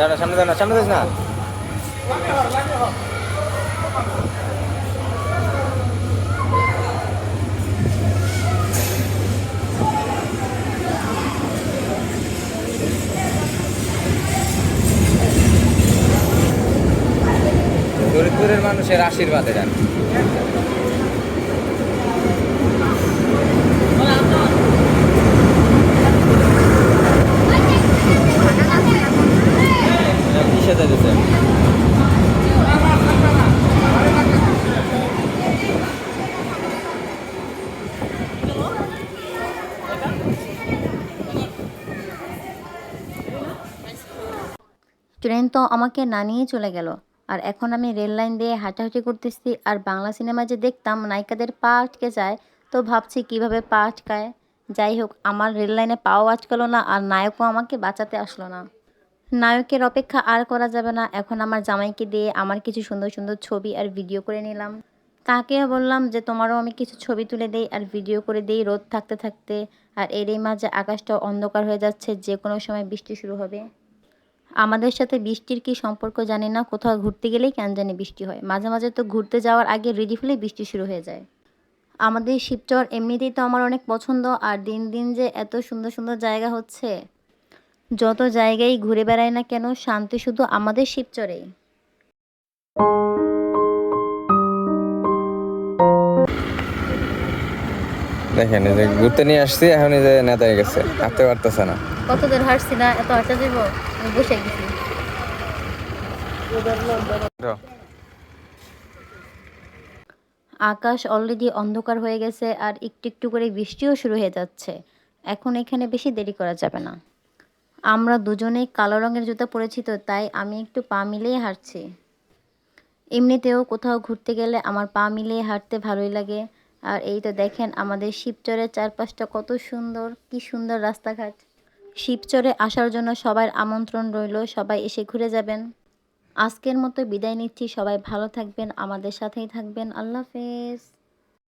না সামনে যা না সামনে যাস না ফরিদপুরের মানুষের আশীর্বাদে যান কিসে যাইতেছে ট্রেন তো আমাকে না নিয়ে চলে গেল। আর এখন আমি রেল লাইন দিয়ে হাঁটাহাঁটি করতেছি, আর বাংলা সিনেমা যে দেখতাম নায়িকাদের পা আটকে যায়, তো ভাবছি কিভাবে পা আটকায়। যাই হোক, আমার রেল লাইনে পাও আটকালো না, আর নায়কও আমাকে বাঁচাতে আসলো না। নায়কের অপেক্ষা আর করা যাবে না, এখন আমার জামাইকে দিয়ে আমার কিছু সুন্দর সুন্দর ছবি আর ভিডিও করে নিলাম। তাকেও বললাম যে তোমারও আমি কিছু ছবি তুলে দেই আর ভিডিও করে দেই রোদ থাকতে থাকতে। আর এরই মাঝে আকাশটা অন্ধকার হয়ে যাচ্ছে, যে কোনো সময় বৃষ্টি শুরু হবে। আমাদের সাথে বৃষ্টির কি সম্পর্ক জানি না, কোথাও ঘুরতে গেলেই কেন জানি বৃষ্টি হয়, মাঝে মাঝে তো ঘুরতে যাওয়ার আগে রেডি হলেই বৃষ্টি শুরু হয়ে যায়। আমাদের শিবচর এমনিতেই তো আমার অনেক পছন্দ, আর দিন দিন যে এত সুন্দর সুন্দর জায়গা হচ্ছে, যত জায়গায় ঘুরে বেড়াই না কেন, শান্তি শুধু আমাদের শিবচরেই। দেখেন এই যে ঘুরতে নিয়ে আসছি এখন এই যে নেতা হয়ে গেছে হাঁটতে পারতেছে না কতদের হাঁটছি না, এত হাঁটা যাব, আমি বসে গেছি। আকাশ অলরেডি অন্ধকার হয়ে গেছে, আর একটু একটু করে বৃষ্টিও শুরু হয়ে যাচ্ছে। এখন এখানে বেশি দেরি করা যাবে না। আমরা দুজনেই কালো রঙের জুতা পরেছি, তো তাই আমি একটু পা মিলিয়ে হাঁটছি। এমনিতেও কোথাও ঘুরতে গেলে আমার পা মিলিয়ে হাঁটতে ভালোই লাগে। আর এই তো দেখেন আমাদের শিবচরের চারপাশটা কত সুন্দর, কি সুন্দর রাস্তাঘাট। শিবচরে আসার জন্য সবার আমন্ত্রণ রইল, সবাই এসে ঘুরে যাবেন। আজকের মতো বিদায় নিচ্ছি, সবাই ভালো থাকবেন, আমাদের সাথেই থাকবেন। আল্লাহ হাফেজ।